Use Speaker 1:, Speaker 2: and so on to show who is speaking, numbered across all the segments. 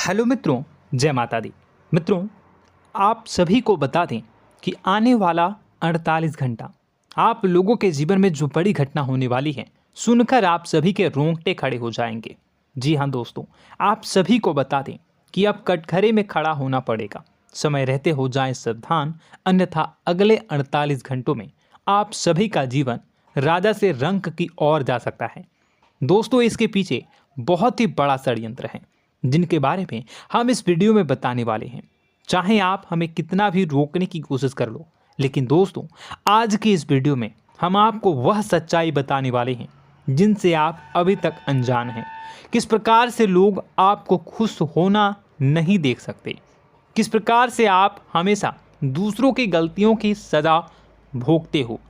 Speaker 1: Hello मित्रों, जय माता दी। मित्रों, आप सभी को बता दें कि आने वाला 48 घंटा आप लोगों के जीवन में जो बड़ी घटना होने वाली है, सुनकर आप सभी के रोंगटे खड़े हो जाएंगे। जी हाँ दोस्तों, आप सभी को बता दें कि अब कटघरे में खड़ा होना पड़ेगा। समय रहते हो जाएं सावधान, अन्यथा अगले 48 घंटों में आप सभी का जीवन राजा से रंक की ओर जा सकता है। दोस्तों, इसके पीछे बहुत ही बड़ा षड्यंत्र है जिनके बारे में हम इस वीडियो में बताने वाले हैं। चाहे आप हमें कितना भी रोकने की कोशिश कर लो, लेकिन दोस्तों आज की इस वीडियो में हम आपको वह सच्चाई बताने वाले हैं जिनसे आप अभी तक अनजान हैं। किस प्रकार से लोग आपको खुश होना नहीं देख सकते, किस प्रकार से आप हमेशा दूसरों की गलतियों की सज़ा भोगते हो,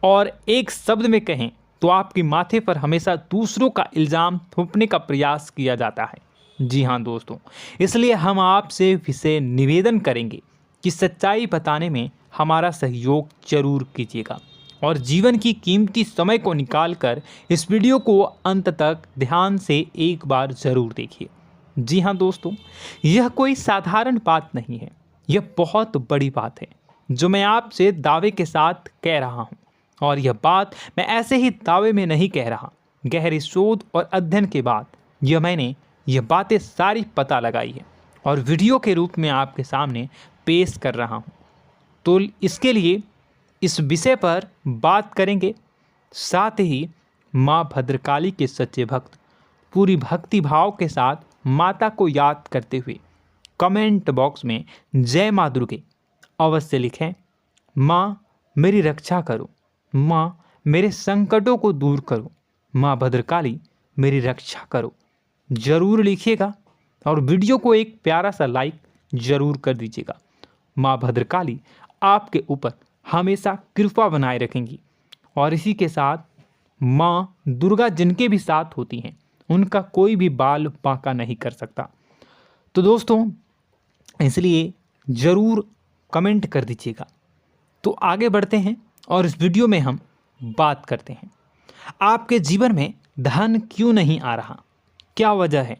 Speaker 1: और एक शब्द में कहें तो आपके माथे पर हमेशा दूसरों का इल्ज़ाम थोपने का प्रयास किया जाता है। जी हाँ दोस्तों, इसलिए हम आपसे विशेष निवेदन करेंगे कि सच्चाई बताने में हमारा सहयोग जरूर कीजिएगा और जीवन की कीमती समय को निकालकर इस वीडियो को अंत तक ध्यान से एक बार ज़रूर देखिए। जी हाँ दोस्तों, यह कोई साधारण बात नहीं है, यह बहुत बड़ी बात है जो मैं आपसे दावे के साथ कह रहा हूँ। और यह बात मैं ऐसे ही दावे में नहीं कह रहा, गहरी शोध और अध्ययन के बाद मैंने यह बातें सारी पता लगाई है और वीडियो के रूप में आपके सामने पेश कर रहा हूँ। तो इसके लिए इस विषय पर बात करेंगे। साथ ही माँ भद्रकाली के सच्चे भक्त पूरी भक्ति भाव के साथ माता को याद करते हुए कमेंट बॉक्स में जय माँ दुर्गे अवश्य लिखें। माँ मेरी रक्षा करो, माँ मेरे संकटों को दूर करो, माँ भद्रकाली मेरी रक्षा करो, ज़रूर लिखिएगा और वीडियो को एक प्यारा सा लाइक ज़रूर कर दीजिएगा। माँ भद्रकाली आपके ऊपर हमेशा कृपा बनाए रखेंगी और इसी के साथ माँ दुर्गा जिनके भी साथ होती हैं उनका कोई भी बाल बांका नहीं कर सकता। तो दोस्तों, इसलिए ज़रूर कमेंट कर दीजिएगा। तो आगे बढ़ते हैं और इस वीडियो में हम बात करते हैं, आपके जीवन में धन क्यों नहीं आ रहा, क्या वजह है।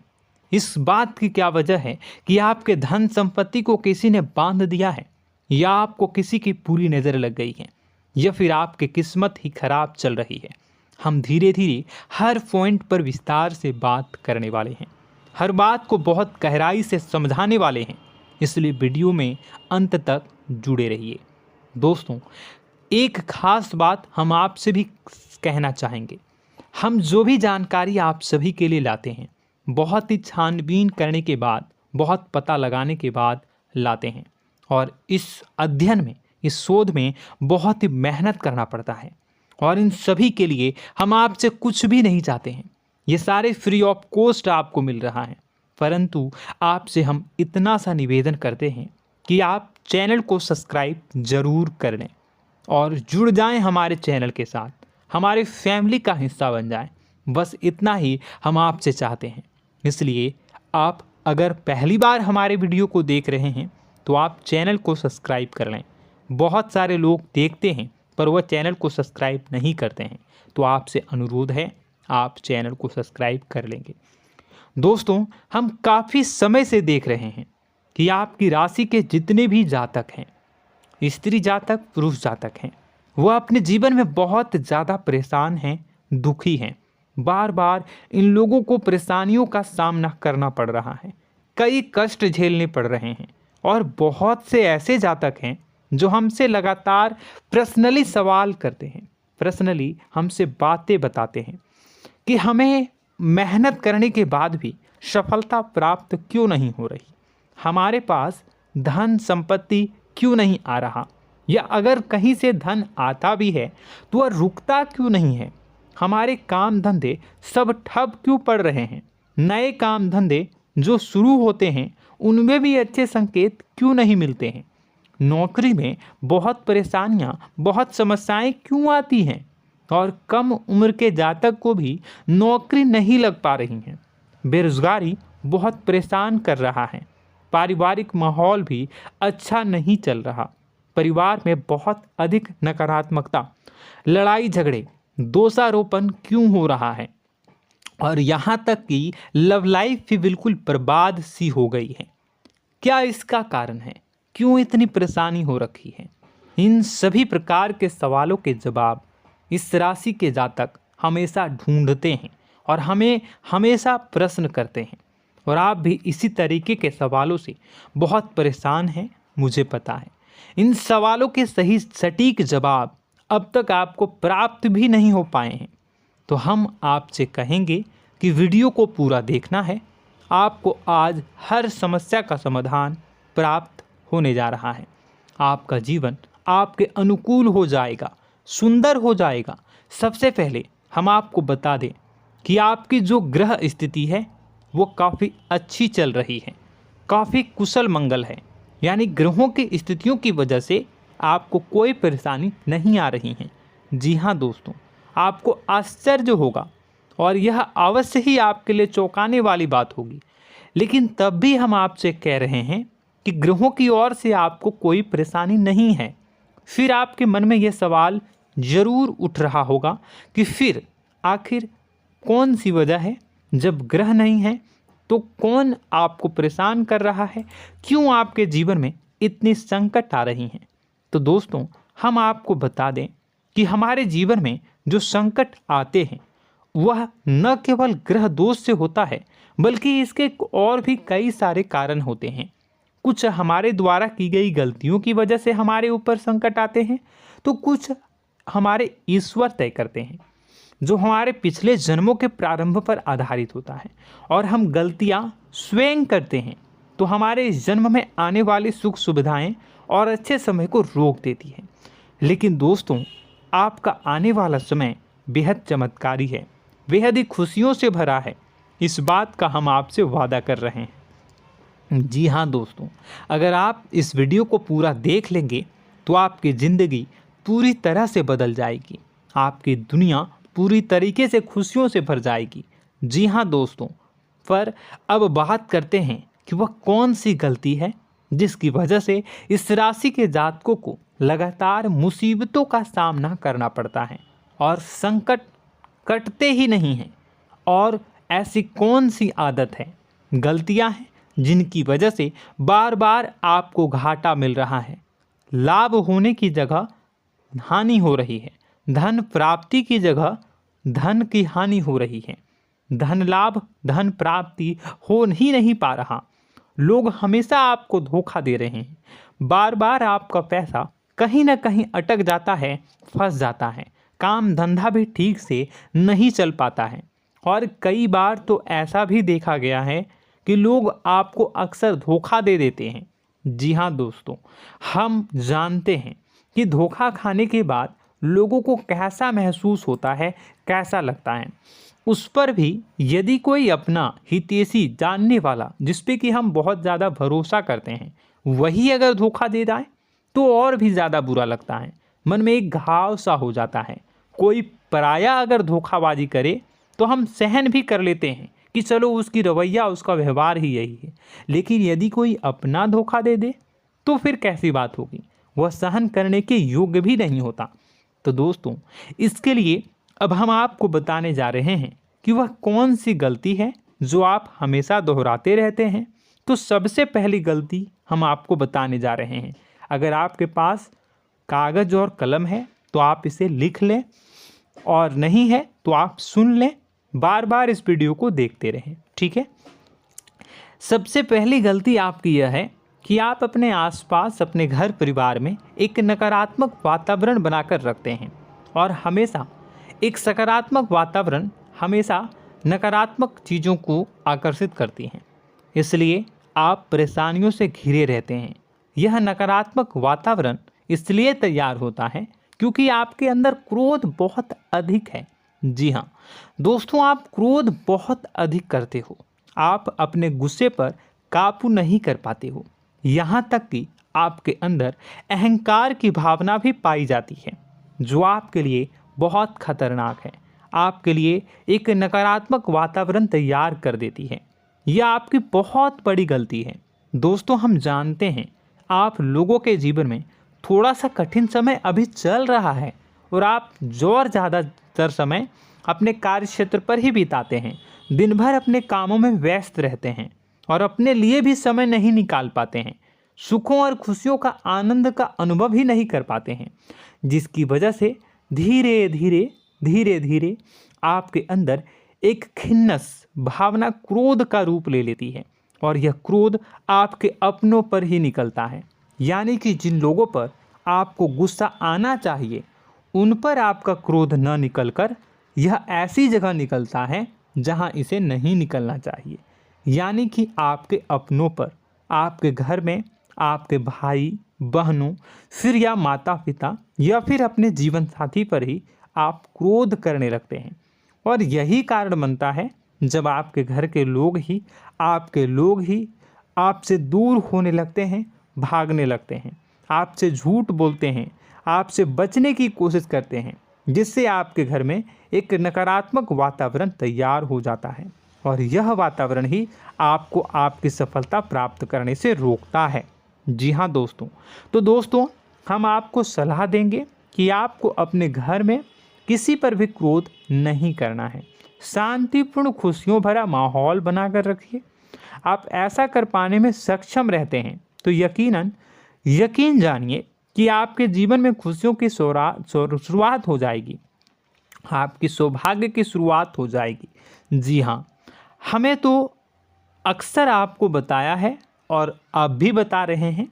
Speaker 1: इस बात की क्या वजह है कि आपके धन संपत्ति को किसी ने बांध दिया है, या आपको किसी की पूरी नज़र लग गई है, या फिर आपकी किस्मत ही खराब चल रही है। हम धीरे धीरे हर पॉइंट पर विस्तार से बात करने वाले हैं, हर बात को बहुत गहराई से समझाने वाले हैं, इसलिए वीडियो में अंत तक जुड़े रहिए। दोस्तों, एक खास बात हम आपसे भी कहना चाहेंगे, हम जो भी जानकारी आप सभी के लिए लाते हैं बहुत ही छानबीन करने के बाद, बहुत पता लगाने के बाद लाते हैं, और इस अध्ययन में, इस शोध में बहुत ही मेहनत करना पड़ता है। और इन सभी के लिए हम आपसे कुछ भी नहीं चाहते हैं, ये सारे फ्री ऑफ कॉस्ट आपको मिल रहा है। परंतु आपसे हम इतना सा निवेदन करते हैं कि आप चैनल को सब्सक्राइब ज़रूर कर लें और जुड़ जाएं हमारे चैनल के साथ, हमारे फैमिली का हिस्सा बन जाएं। बस इतना ही हम आपसे चाहते हैं। इसलिए आप अगर पहली बार हमारे वीडियो को देख रहे हैं तो आप चैनल को सब्सक्राइब कर लें। बहुत सारे लोग देखते हैं पर वह चैनल को सब्सक्राइब नहीं करते हैं, तो आपसे अनुरोध है आप चैनल को सब्सक्राइब कर लेंगे। दोस्तों, हम काफ़ी समय से देख रहे हैं कि आपकी राशि के जितने भी जातक हैं, स्त्री जातक पुरुष जातक हैं, वह अपने जीवन में बहुत ज़्यादा परेशान हैं, दुखी हैं। बार बार इन लोगों को परेशानियों का सामना करना पड़ रहा है, कई कष्ट झेलने पड़ रहे हैं। और बहुत से ऐसे जातक हैं जो हमसे लगातार पर्सनली सवाल करते हैं, पर्सनली हमसे बातें बताते हैं कि हमें मेहनत करने के बाद भी सफलता प्राप्त क्यों नहीं हो रही, हमारे पास धन संपत्ति क्यों नहीं आ रहा, या अगर कहीं से धन आता भी है तो वह रुकता क्यों नहीं है, हमारे काम धंधे सब ठप क्यों पड़ रहे हैं, नए काम धंधे जो शुरू होते हैं उनमें भी अच्छे संकेत क्यों नहीं मिलते हैं, नौकरी में बहुत परेशानियां, बहुत समस्याएं क्यों आती हैं, और कम उम्र के जातक को भी नौकरी नहीं लग पा रही हैं, बेरोजगारी बहुत परेशान कर रहा है, पारिवारिक माहौल भी अच्छा नहीं चल रहा, परिवार में बहुत अधिक नकारात्मकता, लड़ाई झगड़े, दोषारोपण क्यों हो रहा है, और यहाँ तक कि लव लाइफ भी बिल्कुल बर्बाद सी हो गई है। क्या इसका कारण है? क्यों इतनी परेशानी हो रखी है? इन सभी प्रकार के सवालों के जवाब इस राशि के जातक हमेशा ढूंढते हैं और हमें हमेशा प्रश्न करते हैं। और आप भी इसी तरीके के सवालों से बहुत परेशान हैं, मुझे पता है। इन सवालों के सही सटीक जवाब अब तक आपको प्राप्त भी नहीं हो पाए हैं। तो हम आपसे कहेंगे कि वीडियो को पूरा देखना है। आपको आज हर समस्या का समाधान प्राप्त होने जा रहा है। आपका जीवन आपके अनुकूल हो जाएगा, सुंदर हो जाएगा। सबसे पहले हम आपको बता दें कि आपकी जो ग्रह स्थिति है वो काफ़ी अच्छी चल रही है, काफ़ी कुशल मंगल है। यानी ग्रहों की स्थितियों की वजह से आपको कोई परेशानी नहीं आ रही है। जी हाँ दोस्तों, आपको आश्चर्य होगा और यह अवश्य ही आपके लिए चौंकाने वाली बात होगी। लेकिन तब भी हम आपसे कह रहे हैं कि ग्रहों की ओर से आपको कोई परेशानी नहीं है। फिर आपके मन में यह सवाल जरूर उठ रहा होगा कि फिर आखिर कौन सी वजह है? जब ग्रह नहीं है तो कौन आपको परेशान कर रहा है? क्यों आपके जीवन में इतनी संकट आ रही हैं? तो दोस्तों, हम आपको बता दें कि हमारे जीवन में जो संकट आते हैं वह न केवल ग्रह दोष से होता है, बल्कि इसके और भी कई सारे कारण होते हैं। कुछ हमारे द्वारा की गई गलतियों की वजह से हमारे ऊपर संकट आते हैं, तो कुछ हमारे ईश्वर तय करते हैं, जो हमारे पिछले जन्मों के प्रारंभ पर आधारित होता है। और हम गलतियां स्वयं करते हैं तो हमारे इस जन्म में आने वाली सुख सुविधाएं और अच्छे समय को रोक देती है। लेकिन दोस्तों, आपका आने वाला समय बेहद चमत्कारी है, बेहद ही खुशियों से भरा है। इस बात का हम आपसे वादा कर रहे हैं। जी हाँ दोस्तों, अगर आप इस वीडियो को पूरा देख लेंगे तो आपकी ज़िंदगी पूरी तरह से बदल जाएगी, आपकी दुनिया पूरी तरीके से खुशियों से भर जाएगी। जी हाँ दोस्तों, पर अब बात करते हैं कि वह कौन सी गलती है जिसकी वजह से इस राशि के जातकों को लगातार मुसीबतों का सामना करना पड़ता है और संकट कटते ही नहीं हैं। और ऐसी कौन सी आदत है, गलतियां हैं जिनकी वजह से बार बार आपको घाटा मिल रहा है, लाभ होने की जगह हानि हो रही है, धन प्राप्ति की जगह धन की हानि हो रही है, धन लाभ धन प्राप्ति हो ही नहीं पा रहा, लोग हमेशा आपको धोखा दे रहे हैं, बार बार आपका पैसा कहीं ना कहीं अटक जाता है, फंस जाता है, काम धंधा भी ठीक से नहीं चल पाता है। और कई बार तो ऐसा भी देखा गया है कि लोग आपको अक्सर धोखा दे देते हैं। जी हाँ दोस्तों, हम जानते हैं कि धोखा खाने के बाद लोगों को कैसा महसूस होता है, कैसा लगता है। उस पर भी यदि कोई अपना हितैषी जानने वाला, जिस पे कि हम बहुत ज़्यादा भरोसा करते हैं, वही अगर धोखा दे जाए तो और भी ज़्यादा बुरा लगता है, मन में एक घाव सा हो जाता है। कोई पराया अगर धोखाबाजी करे तो हम सहन भी कर लेते हैं कि चलो उसकी रवैया, उसका व्यवहार ही यही है। लेकिन यदि कोई अपना धोखा दे दे तो फिर कैसी बात होगी, वह सहन करने के योग्य भी नहीं होता। तो दोस्तों, इसके लिए अब हम आपको बताने जा रहे हैं कि वह कौन सी गलती है जो आप हमेशा दोहराते रहते हैं। तो सबसे पहली गलती हम आपको बताने जा रहे हैं। अगर आपके पास कागज़ और कलम है तो आप इसे लिख लें, और नहीं है तो आप सुन लें, बार बार इस वीडियो को देखते रहें, ठीक है। सबसे पहली गलती आपकी यह है कि आप अपने आसपास, अपने घर परिवार में एक नकारात्मक वातावरण बनाकर रखते हैं। और हमेशा एक सकारात्मक वातावरण हमेशा नकारात्मक चीज़ों को आकर्षित करती हैं, इसलिए आप परेशानियों से घिरे रहते हैं। यह नकारात्मक वातावरण इसलिए तैयार होता है क्योंकि आपके अंदर क्रोध बहुत अधिक है। जी हाँ दोस्तों, आप क्रोध बहुत अधिक करते हो, आप अपने गुस्से पर काबू नहीं कर पाते हो, यहाँ तक कि आपके अंदर अहंकार की भावना भी पाई जाती है, जो आपके लिए बहुत खतरनाक है, आपके लिए एक नकारात्मक वातावरण तैयार कर देती है। यह आपकी बहुत बड़ी गलती है। दोस्तों, हम जानते हैं आप लोगों के जीवन में थोड़ा सा कठिन समय अभी चल रहा है और आप और ज़्यादातर समय अपने कार्य क्षेत्र पर ही बिताते हैं, दिन भर अपने कामों में व्यस्त रहते हैं और अपने लिए भी समय नहीं निकाल पाते हैं, सुखों और खुशियों का आनंद का अनुभव ही नहीं कर पाते हैं, जिसकी वजह से धीरे धीरे धीरे धीरे आपके अंदर एक खिन्नस भावना क्रोध का रूप ले लेती है और यह क्रोध आपके अपनों पर ही निकलता है। यानी कि जिन लोगों पर आपको गुस्सा आना चाहिए उन पर आपका क्रोध न निकलकर यह ऐसी जगह निकलता है जहां इसे नहीं निकलना चाहिए। यानी कि आपके अपनों पर, आपके घर में, आपके भाई बहनों, फिर या माता पिता या फिर अपने जीवन साथी पर ही आप क्रोध करने लगते हैं। और यही कारण बनता है जब आपके घर के लोग ही आपसे दूर होने लगते हैं, भागने लगते हैं, आपसे झूठ बोलते हैं, आपसे बचने की कोशिश करते हैं, जिससे आपके घर में एक नकारात्मक वातावरण तैयार हो जाता है और यह वातावरण ही आपको आपकी सफलता प्राप्त करने से रोकता है। जी हाँ दोस्तों, तो दोस्तों हम आपको सलाह देंगे कि आपको अपने घर में किसी पर भी क्रोध नहीं करना है। शांतिपूर्ण खुशियों भरा माहौल बनाकर रखिए। आप ऐसा कर पाने में सक्षम रहते हैं तो यकीन जानिए कि आपके जीवन में खुशियों की शुरुआत हो जाएगी, आपकी सौभाग्य की शुरुआत हो जाएगी। जी हाँ, हमें तो अक्सर आपको बताया है और अब भी बता रहे हैं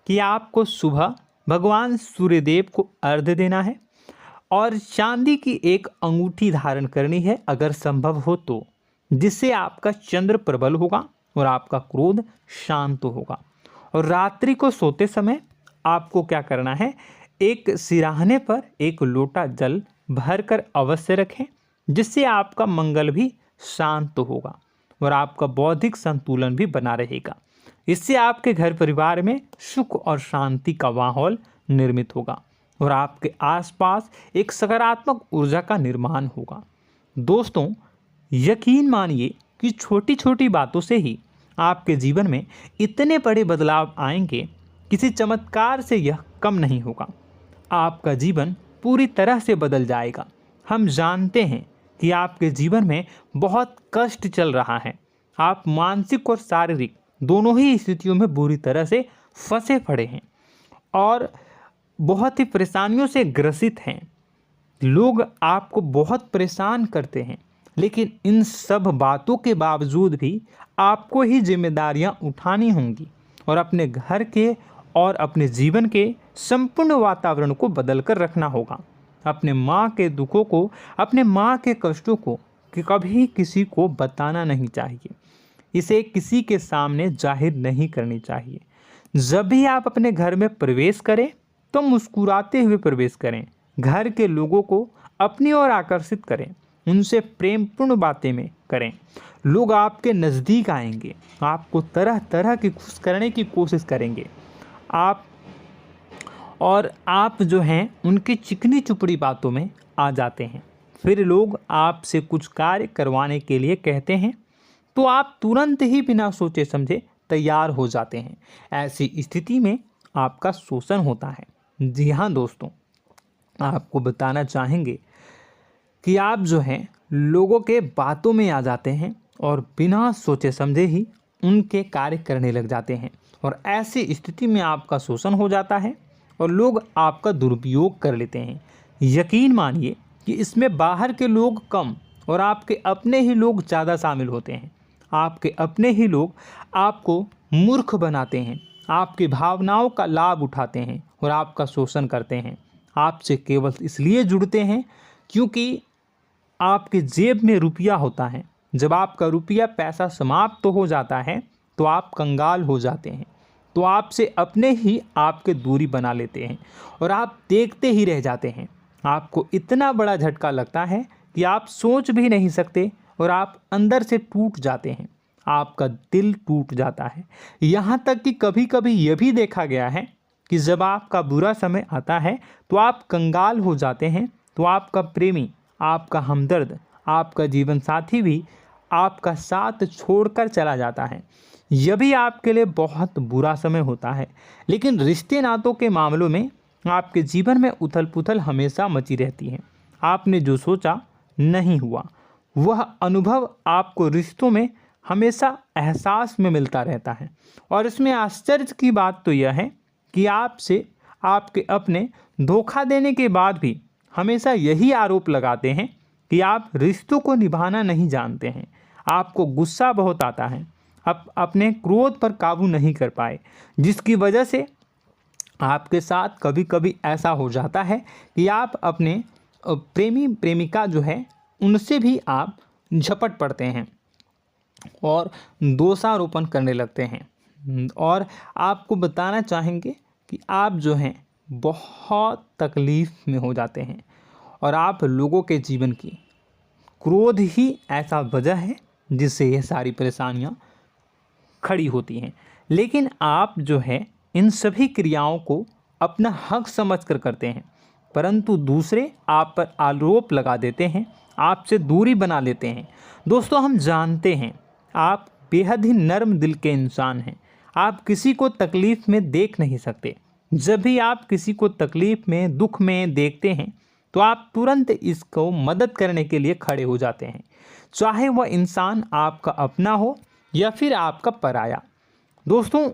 Speaker 1: कि आपको सुबह भगवान सूर्यदेव को अर्घ्य देना है और चांदी की एक अंगूठी धारण करनी है अगर संभव हो तो, जिससे आपका चंद्र प्रबल होगा और आपका क्रोध शांत होगा। और रात्रि को सोते समय आपको क्या करना है, एक सिराहने पर एक लोटा जल भरकर अवश्य रखें, जिससे आपका मंगल भी शांत होगा और आपका बौद्धिक संतुलन भी बना रहेगा। इससे आपके घर परिवार में सुख और शांति का माहौल निर्मित होगा और आपके आसपास एक सकारात्मक ऊर्जा का निर्माण होगा। दोस्तों यकीन मानिए कि छोटी छोटी बातों से ही आपके जीवन में इतने बड़े बदलाव आएंगे, किसी चमत्कार से यह कम नहीं होगा। आपका जीवन पूरी तरह से बदल जाएगा। हम जानते हैं कि आपके जीवन में बहुत कष्ट चल रहा है, आप मानसिक और शारीरिक दोनों ही स्थितियों में बुरी तरह से फंसे पड़े हैं और बहुत ही परेशानियों से ग्रसित हैं। लोग आपको बहुत परेशान करते हैं, लेकिन इन सब बातों के बावजूद भी आपको ही जिम्मेदारियां उठानी होंगी और अपने घर के और अपने जीवन के संपूर्ण वातावरण को बदल कर रखना होगा। अपने माँ के दुखों को, अपने माँ के कष्टों को कभी किसी को बताना नहीं चाहिए, इसे किसी के सामने जाहिर नहीं करनी चाहिए। जब भी आप अपने घर में प्रवेश करें तो मुस्कुराते हुए प्रवेश करें, घर के लोगों को अपनी ओर आकर्षित करें, उनसे प्रेमपूर्ण बातें में करें। लोग आपके नज़दीक आएंगे, आपको तरह तरह की खुश करने की कोशिश करेंगे। आप जो हैं उनकी चिकनी चुपड़ी बातों में आ जाते हैं। फिर लोग आपसे कुछ कार्य करवाने के लिए कहते हैं तो आप तुरंत ही बिना सोचे समझे तैयार हो जाते हैं। ऐसी स्थिति में आपका शोषण होता है। जी हाँ दोस्तों, आपको बताना चाहेंगे कि आप जो हैं लोगों के बातों में आ जाते हैं और बिना सोचे समझे ही उनके कार्य करने लग जाते हैं और ऐसी स्थिति में आपका शोषण हो जाता है और लोग आपका दुरुपयोग कर लेते हैं। यकीन मानिए कि इसमें बाहर के लोग कम और आपके अपने ही लोग ज़्यादा शामिल होते हैं। आपके अपने ही लोग आपको मूर्ख बनाते हैं, आपकी भावनाओं का लाभ उठाते हैं और आपका शोषण करते हैं। आपसे केवल इसलिए जुड़ते हैं क्योंकि आपके जेब में रुपया होता है। जब आपका रुपया पैसा समाप्त हो जाता है तो आप कंगाल हो जाते हैं, तो आपसे अपने ही आपके दूरी बना लेते हैं और आप देखते ही रह जाते हैं। आपको इतना बड़ा झटका लगता है कि आप सोच भी नहीं सकते और आप अंदर से टूट जाते हैं, आपका दिल टूट जाता है। यहाँ तक कि कभी कभी यह भी देखा गया है कि जब आपका बुरा समय आता है तो आप कंगाल हो जाते हैं, तो आपका प्रेमी, आपका हमदर्द, आपका जीवन साथी भी आपका साथ छोड़कर चला जाता है। यह भी आपके लिए बहुत बुरा समय होता है। लेकिन रिश्ते नातों के मामलों में आपके जीवन में उथल पुथल हमेशा मची रहती है। आपने जो सोचा नहीं हुआ। वह अनुभव आपको रिश्तों में हमेशा एहसास में मिलता रहता है। और इसमें आश्चर्य की बात तो यह है कि आपसे आपके अपने धोखा देने के बाद भी हमेशा यही आरोप लगाते हैं कि आप रिश्तों को निभाना नहीं जानते हैं। आपको गुस्सा बहुत आता है, आप अपने क्रोध पर काबू नहीं कर पाए, जिसकी वजह से आपके साथ कभी कभी ऐसा हो जाता है कि आप अपने प्रेमी प्रेमिका जो है उनसे भी आप झपट पड़ते हैं और दोषारोपण करने लगते हैं। और आपको बताना चाहेंगे कि आप जो हैं बहुत तकलीफ़ में हो जाते हैं और आप लोगों के जीवन की क्रोध ही ऐसा वजह है जिससे ये सारी परेशानियां खड़ी होती हैं। लेकिन आप जो है इन सभी क्रियाओं को अपना हक समझकर करते हैं, परंतु दूसरे आप पर आरोप लगा देते हैं, आपसे दूरी बना लेते हैं। दोस्तों, हम जानते हैं आप बेहद ही नर्म दिल के इंसान हैं। आप किसी को तकलीफ़ में देख नहीं सकते। जब भी आप किसी को तकलीफ़ में, दुख में देखते हैं तो आप तुरंत इसको मदद करने के लिए खड़े हो जाते हैं, चाहे वह इंसान आपका अपना हो या फिर आपका पराया। दोस्तों,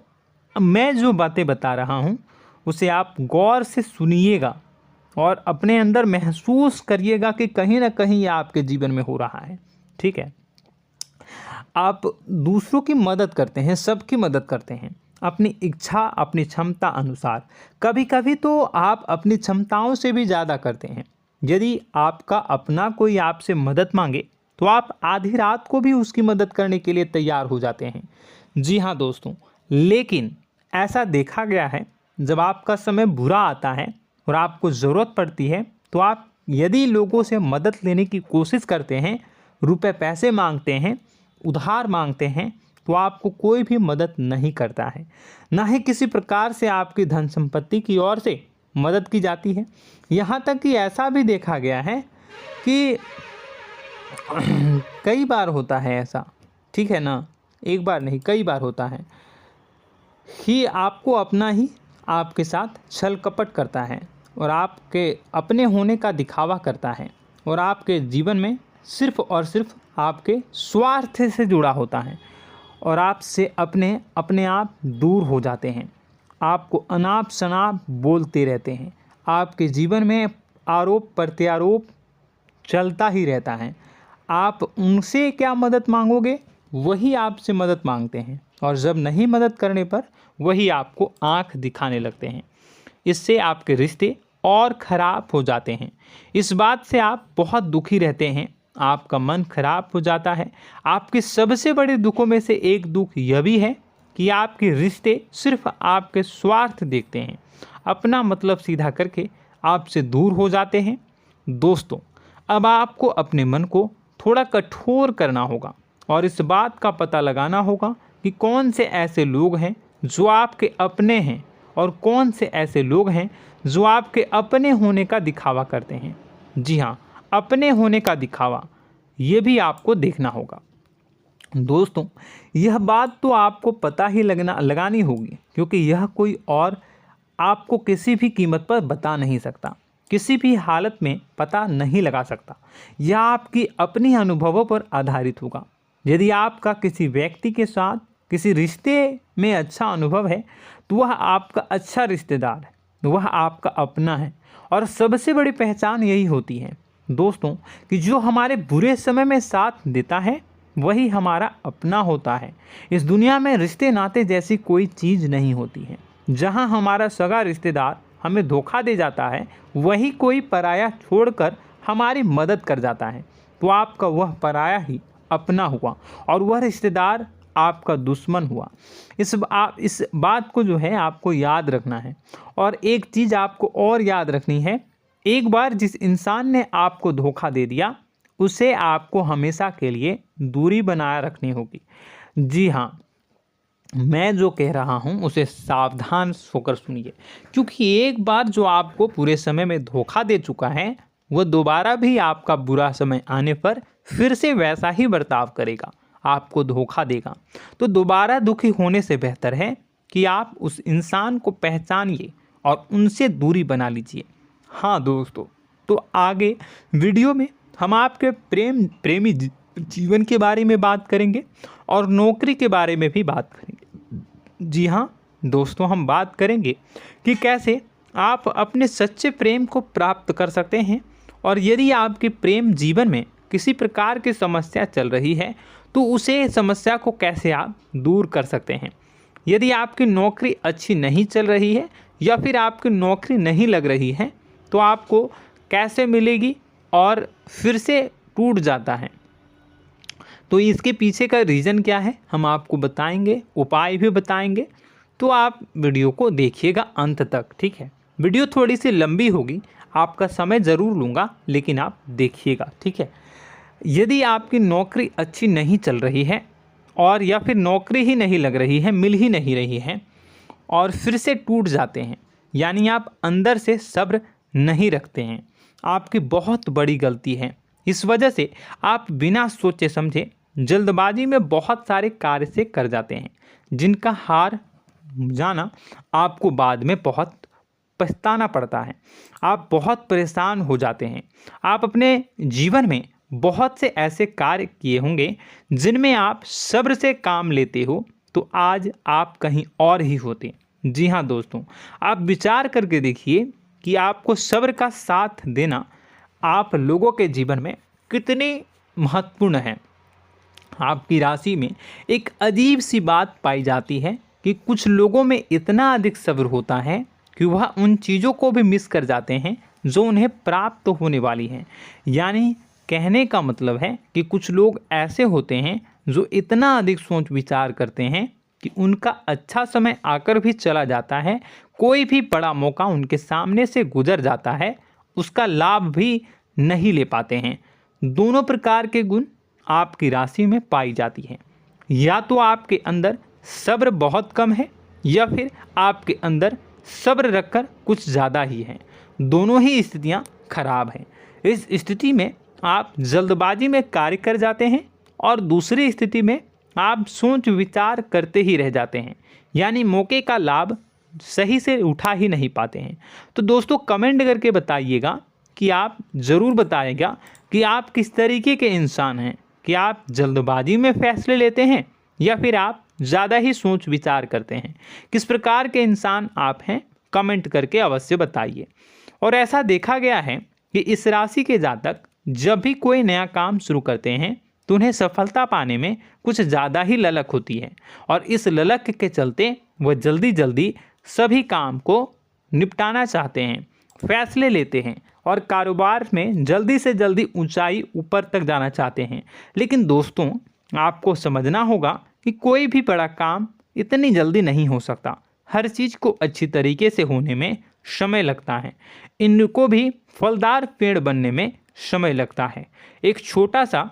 Speaker 1: मैं जो बातें बता रहा हूँ उसे आप गौर से सुनिएगा और अपने अंदर महसूस करिएगा कि कहीं ना कहीं ये आपके जीवन में हो रहा है। ठीक है, आप दूसरों की मदद करते हैं, सबकी मदद करते हैं अपनी इच्छा, अपनी क्षमता अनुसार। कभी कभी तो आप अपनी क्षमताओं से भी ज़्यादा करते हैं। यदि आपका अपना कोई आपसे मदद मांगे तो आप आधी रात को भी उसकी मदद करने के लिए तैयार हो जाते हैं। जी हाँ दोस्तों, लेकिन ऐसा देखा गया है जब आपका समय बुरा आता है और आपको ज़रूरत पड़ती है तो आप यदि लोगों से मदद लेने की कोशिश करते हैं, रुपए पैसे मांगते हैं, उधार मांगते हैं, तो आपको कोई भी मदद नहीं करता है। ना ही किसी प्रकार से आपकी धन संपत्ति की ओर से मदद की जाती है। यहाँ तक कि ऐसा भी देखा गया है कि कई बार होता है ऐसा, ठीक है ना, एक बार नहीं कई बार होता है कि आपको अपना ही आपके साथ छल कपट करता है और आपके अपने होने का दिखावा करता है और आपके जीवन में सिर्फ और सिर्फ आपके स्वार्थ से जुड़ा होता है और आपसे अपने आप दूर हो जाते हैं। आपको अनाप शनाप बोलते रहते हैं। आपके जीवन में आरोप प्रत्यारोप चलता ही रहता है। आप उनसे क्या मदद मांगोगे, वही आपसे मदद मांगते हैं और जब नहीं मदद करने पर वही आपको आंख दिखाने लगते हैं। इससे आपके रिश्ते और ख़राब हो जाते हैं। इस बात से आप बहुत दुखी रहते हैं, आपका मन खराब हो जाता है। आपके सबसे बड़े दुखों में से एक दुख यह भी है कि आपके रिश्ते सिर्फ आपके स्वार्थ देखते हैं, अपना मतलब सीधा करके आपसे दूर हो जाते हैं। दोस्तों, अब आपको अपने मन को थोड़ा कठोर करना होगा और इस बात का पता लगाना होगा कि कौन से ऐसे लोग हैं जो आपके अपने हैं और कौन से ऐसे लोग हैं जो आपके अपने होने का दिखावा करते हैं। जी हाँ, अपने होने का दिखावा, ये भी आपको देखना होगा। दोस्तों, यह बात तो आपको पता ही लगानी होगी, क्योंकि यह कोई और आपको किसी भी कीमत पर बता नहीं सकता, किसी भी हालत में पता नहीं लगा सकता। यह आपकी अपनी अनुभवों पर आधारित होगा। यदि आपका किसी व्यक्ति के साथ किसी रिश्ते में अच्छा अनुभव है तो वह आपका अच्छा रिश्तेदार है, वह आपका अपना है। और सबसे बड़ी पहचान यही होती है दोस्तों कि जो हमारे बुरे समय में साथ देता है वही हमारा अपना होता है। इस दुनिया में रिश्ते नाते जैसी कोई चीज़ नहीं होती है। जहां हमारा सगा रिश्तेदार हमें धोखा दे जाता है, वही कोई पराया छोड़कर हमारी मदद कर जाता है, तो आपका वह पराया ही अपना हुआ और वह रिश्तेदार आपका दुश्मन हुआ। इस बात को जो है आपको याद रखना है। और एक चीज़ आपको और याद रखनी है, एक बार जिस इंसान ने आपको धोखा दे दिया उसे आपको हमेशा के लिए दूरी बनाए रखनी होगी। जी हाँ, मैं जो कह रहा हूँ उसे सावधान होकर सुनिए, क्योंकि एक बार जो आपको पूरे समय में धोखा दे चुका है वह दोबारा भी आपका बुरा समय आने पर फिर से वैसा ही बर्ताव करेगा, आपको धोखा देगा। तो दोबारा दुखी होने से बेहतर है कि आप उस इंसान को पहचानिए और उनसे दूरी बना लीजिए। हाँ दोस्तों, तो आगे वीडियो में हम आपके प्रेमी जीवन के बारे में बात करेंगे और नौकरी के बारे में भी बात करेंगे। जी हाँ दोस्तों, हम बात करेंगे कि कैसे आप अपने सच्चे प्रेम को प्राप्त कर सकते हैं, और यदि आपके प्रेम जीवन में किसी प्रकार की समस्या चल रही है तो उसे समस्या को कैसे आप दूर कर सकते हैं। यदि आपकी नौकरी अच्छी नहीं चल रही है या फिर आपकी नौकरी नहीं लग रही है तो आपको कैसे मिलेगी और फिर से टूट जाता है, तो इसके पीछे का रीज़न क्या है हम आपको बताएंगे, उपाय भी बताएंगे। तो आप वीडियो को देखिएगा अंत तक, ठीक है। वीडियो थोड़ी सी लंबी होगी, आपका समय ज़रूर लूँगा, लेकिन आप देखिएगा, ठीक है। यदि आपकी नौकरी अच्छी नहीं चल रही है और या फिर नौकरी ही नहीं लग रही है, मिल ही नहीं रही है और फिर से टूट जाते हैं, यानी आप अंदर से सब्र नहीं रखते हैं, आपकी बहुत बड़ी गलती है। इस वजह से आप बिना सोचे समझे जल्दबाजी में बहुत सारे कार्य से कर जाते हैं, जिनका हार जाना आपको बाद में बहुत पछताना पड़ता है। आप बहुत परेशान हो जाते हैं। आप अपने जीवन में बहुत से ऐसे कार्य किए होंगे जिनमें आप सब्र से काम लेते हो, तो आज आप कहीं और ही होते। जी हाँ दोस्तों, आप विचार करके देखिए कि आपको सब्र का साथ देना आप लोगों के जीवन में कितने महत्वपूर्ण है। आपकी राशि में एक अजीब सी बात पाई जाती है कि कुछ लोगों में इतना अधिक सब्र होता है कि वह उन चीज़ों को भी मिस कर जाते हैं जो उन्हें प्राप्त होने वाली हैं। यानी कहने का मतलब है कि कुछ लोग ऐसे होते हैं जो इतना अधिक सोच विचार करते हैं कि उनका अच्छा समय आकर भी चला जाता है, कोई भी बड़ा मौका उनके सामने से गुजर जाता है, उसका लाभ भी नहीं ले पाते हैं। दोनों प्रकार के गुण आपकी राशि में पाई जाती हैं। या तो आपके अंदर सब्र बहुत कम है या फिर आपके अंदर सब्र रखकर कुछ ज़्यादा ही है। दोनों ही स्थितियाँ खराब हैं। इस स्थिति में आप जल्दबाजी में कार्य कर जाते हैं और दूसरी स्थिति में आप सोच विचार करते ही रह जाते हैं, यानी मौके का लाभ सही से उठा ही नहीं पाते हैं। तो दोस्तों कमेंट करके बताइएगा कि आप ज़रूर बताइएगा कि आप किस तरीके के इंसान हैं, कि आप जल्दबाजी में फैसले लेते हैं या फिर आप ज़्यादा ही सोच विचार करते हैं। किस प्रकार के इंसान आप हैं, कमेंट करके अवश्य बताइए। और ऐसा देखा गया है कि इस राशि के जातक जब भी कोई नया काम शुरू करते हैं तो उन्हें सफलता पाने में कुछ ज़्यादा ही ललक होती है, और इस ललक के चलते वह जल्दी जल्दी सभी काम को निपटाना चाहते हैं, फैसले लेते हैं और कारोबार में जल्दी से जल्दी ऊंचाई ऊपर तक जाना चाहते हैं। लेकिन दोस्तों आपको समझना होगा कि कोई भी बड़ा काम इतनी जल्दी नहीं हो सकता। हर चीज़ को अच्छी तरीके से होने में समय लगता है। इनको भी फलदार पेड़ बनने में समय लगता है। एक छोटा सा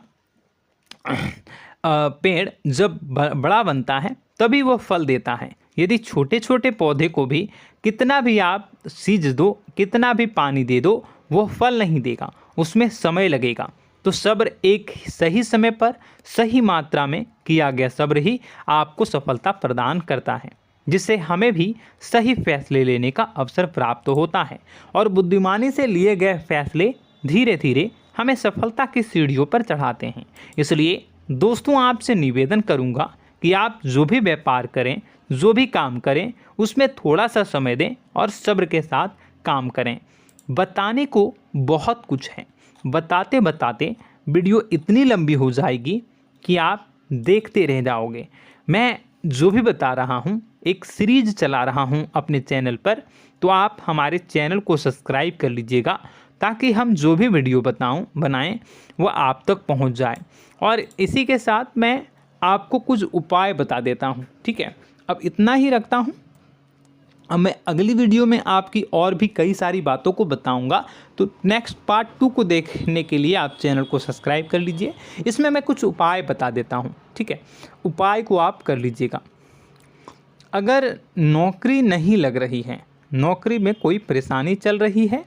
Speaker 1: पेड़ जब बड़ा बनता है तभी वो फल देता है। यदि छोटे छोटे पौधे को भी कितना भी आप सींच दो, कितना भी पानी दे दो, वो फल नहीं देगा, उसमें समय लगेगा। तो सब्र एक सही समय पर सही मात्रा में किया गया सब्र ही आपको सफलता प्रदान करता है, जिससे हमें भी सही फैसले लेने का अवसर प्राप्त होता है। और बुद्धिमानी से लिए गए फैसले धीरे धीरे हमें सफलता की सीढ़ियों पर चढ़ाते हैं। इसलिए दोस्तों आपसे निवेदन करूंगा कि आप जो भी व्यापार करें, जो भी काम करें, उसमें थोड़ा सा समय दें और सब्र के साथ काम करें। बताने को बहुत कुछ है, बताते बताते वीडियो इतनी लंबी हो जाएगी कि आप देखते रह जाओगे। मैं जो भी बता रहा हूँ एक सीरीज चला रहा हूँ अपने चैनल पर, तो आप हमारे चैनल को सब्सक्राइब कर लीजिएगा ताकि हम जो भी वीडियो बनाएं वो आप तक पहुँच जाए। और इसी के साथ मैं आपको कुछ उपाय बता देता हूँ, ठीक है। अब इतना ही रखता हूँ। अब मैं अगली वीडियो में आपकी और भी कई सारी बातों को बताऊंगा, तो नेक्स्ट पार्ट 2 को देखने के लिए आप चैनल को सब्सक्राइब कर लीजिए। इसमें मैं कुछ उपाय बता देता हूं, ठीक है। उपाय को आप कर लीजिएगा। अगर नौकरी नहीं लग रही है, नौकरी में कोई परेशानी चल रही है,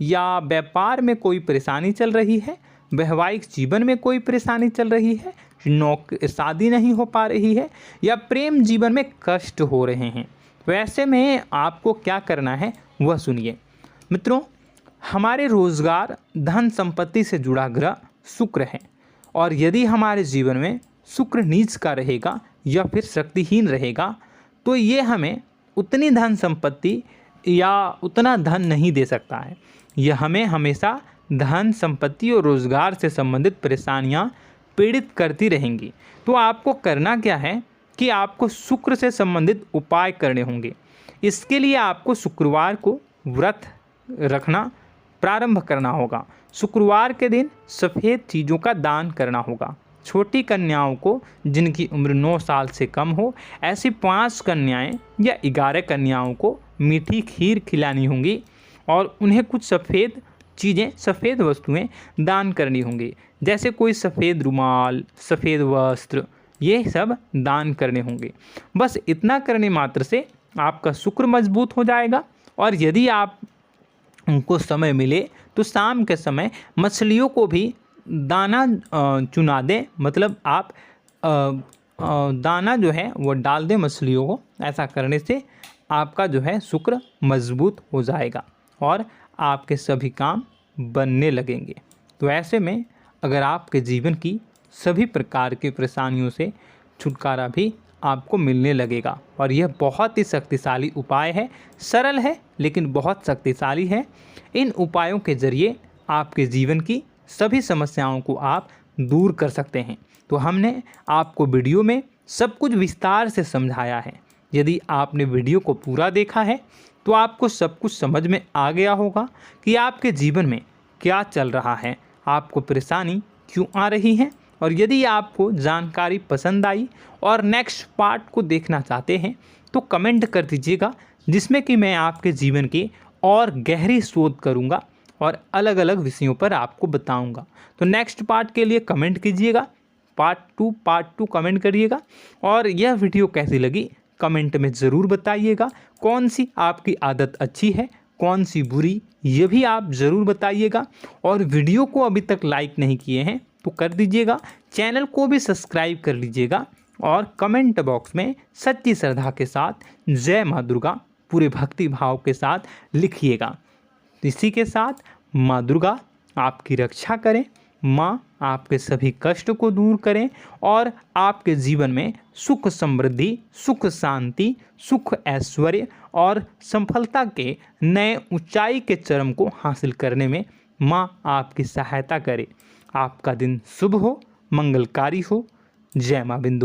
Speaker 1: या व्यापार में कोई परेशानी चल रही है, वैवाहिक जीवन में कोई परेशानी चल रही है, शादी नहीं हो पा रही है, या प्रेम जीवन में कष्ट हो रहे हैं, वैसे में आपको क्या करना है वह सुनिए। मित्रों, हमारे रोजगार धन संपत्ति से जुड़ा ग्रह शुक्र है, और यदि हमारे जीवन में शुक्र नीच का रहेगा या फिर शक्तिहीन रहेगा तो ये हमें उतनी धन संपत्ति या उतना धन नहीं दे सकता है। यह हमें हमेशा धन संपत्ति और रोजगार से संबंधित परेशानियां पीड़ित करती रहेंगी। तो आपको करना क्या है कि आपको शुक्र से संबंधित उपाय करने होंगे। इसके लिए आपको शुक्रवार को व्रत रखना प्रारंभ करना होगा। शुक्रवार के दिन सफ़ेद चीज़ों का दान करना होगा। छोटी कन्याओं को जिनकी उम्र 9 साल से कम हो, ऐसी 5 कन्याएं या 11 कन्याओं को मीठी खीर खिलानी होंगी और उन्हें कुछ सफ़ेद चीज़ें, सफ़ेद वस्तुएं दान करनी होंगी, जैसे कोई सफ़ेद रुमाल, सफ़ेद वस्त्र, ये सब दान करने होंगे। बस इतना करने मात्र से आपका शुक्र मजबूत हो जाएगा। और यदि आप उनको समय मिले तो शाम के समय मछलियों को भी दाना चुना दें, मतलब आप दाना जो है वो डाल दें मछलियों को। ऐसा करने से आपका जो है शुक्र मजबूत हो जाएगा और आपके सभी काम बनने लगेंगे। तो ऐसे में अगर आपके जीवन की सभी प्रकार की परेशानियों से छुटकारा भी आपको मिलने लगेगा। और यह बहुत ही शक्तिशाली उपाय है, सरल है लेकिन बहुत शक्तिशाली है। इन उपायों के ज़रिए आपके जीवन की सभी समस्याओं को आप दूर कर सकते हैं। तो हमने आपको वीडियो में सब कुछ विस्तार से समझाया है। यदि आपने वीडियो को पूरा देखा है तो आपको सब कुछ समझ में आ गया होगा कि आपके जीवन में क्या चल रहा है, आपको परेशानी क्यों आ रही है। और यदि आपको जानकारी पसंद आई और नेक्स्ट पार्ट को देखना चाहते हैं तो कमेंट कर दीजिएगा, जिसमें कि मैं आपके जीवन की और गहरी शोध करूंगा और अलग अलग विषयों पर आपको बताऊंगा। तो नेक्स्ट पार्ट के लिए कमेंट कीजिएगा, पार्ट टू कमेंट करिएगा। और यह वीडियो कैसी लगी कमेंट में ज़रूर बताइएगा। कौन सी आपकी आदत अच्छी है, कौन सी बुरी, ये भी आप ज़रूर बताइएगा। और वीडियो को अभी तक लाइक नहीं किए हैं तो कर दीजिएगा, चैनल को भी सब्सक्राइब कर लीजिएगा और कमेंट बॉक्स में सच्ची श्रद्धा के साथ जय माँ दुर्गा पूरे भक्ति भाव के साथ लिखिएगा। इसी के साथ माँ दुर्गा आपकी रक्षा करें, माँ आपके सभी कष्ट को दूर करें और आपके जीवन में सुख समृद्धि, सुख शांति, सुख ऐश्वर्य और सफलता के नए ऊंचाई के चरम को हासिल करने में माँ आपकी सहायता करे। आपका दिन शुभ हो, मंगलकारी हो। जय माँ बिंदु।